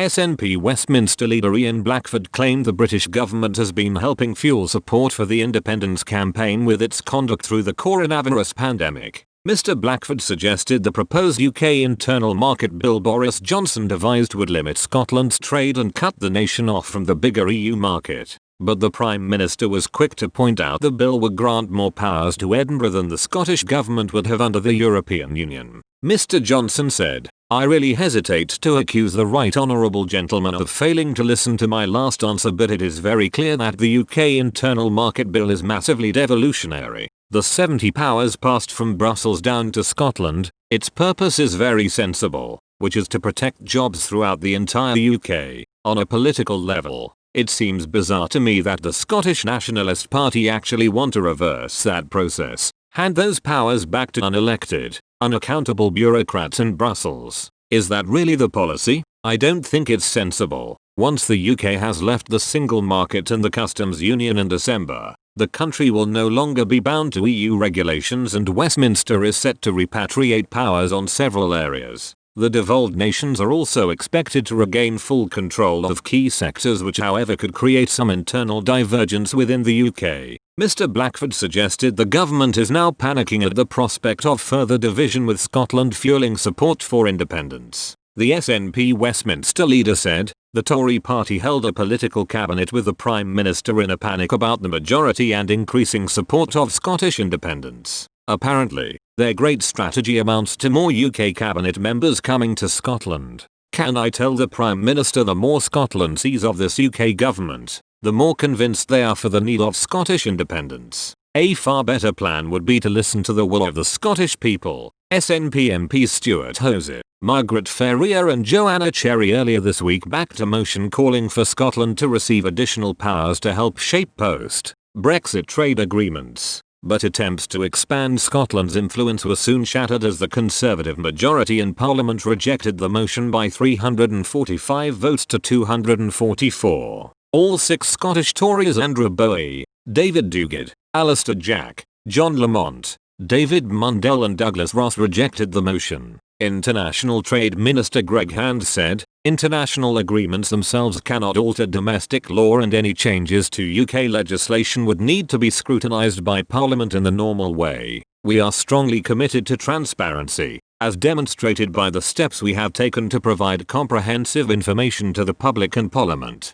SNP Westminster leader Ian Blackford claimed the British government has been helping fuel support for the independence campaign with its conduct through the coronavirus pandemic. Mr. Blackford suggested the proposed UK internal market bill Boris Johnson devised would limit Scotland's trade and cut the nation off from the bigger EU market. But the Prime Minister was quick to point out the bill would grant more powers to Edinburgh than the Scottish government would have under the European Union. Mr. Johnson said, "I really hesitate to accuse the right honourable gentleman of failing to listen to my last answer, but it is very clear that the UK internal market bill is massively devolutionary. The 70 powers passed from Brussels down to Scotland, its purpose is very sensible, which is to protect jobs throughout the entire UK. On a political level, it seems bizarre to me that the Scottish Nationalist Party actually want to reverse that process, hand those powers back to unelected, unaccountable bureaucrats in Brussels. Is that really the policy? I don't think it's sensible. Once the UK has left the single market and the customs union in December, the country will no longer be bound to EU regulations, and Westminster is set to repatriate powers on several areas. The devolved nations are also expected to regain full control of key sectors, which however could create some internal divergence within the UK. Mr. Blackford suggested the government is now panicking at the prospect of further division, with Scotland fueling support for independence. The SNP Westminster leader said, the Tory party held a political cabinet with the Prime Minister in a panic about the majority and increasing support of Scottish independence. Apparently, their great strategy amounts to more UK cabinet members coming to Scotland. Can I tell the Prime Minister the more Scotland sees of this UK government, the more convinced they are for the need of Scottish independence. A far better plan would be to listen to the will of the Scottish people." SNP MPs Stuart Hose, Margaret Ferrier and Joanna Cherry earlier this week backed a motion calling for Scotland to receive additional powers to help shape post-Brexit trade agreements. But attempts to expand Scotland's influence were soon shattered as the Conservative majority in Parliament rejected the motion by 345 votes to 244. All 6 Scottish Tories, Andrew Bowie, David Duguid, Alistair Jack, John Lamont, David Mundell and Douglas Ross, rejected the motion. International Trade Minister Greg Hand said, "International agreements themselves cannot alter domestic law, and any changes to UK legislation would need to be scrutinised by Parliament in the normal way. We are strongly committed to transparency, as demonstrated by the steps we have taken to provide comprehensive information to the public and Parliament.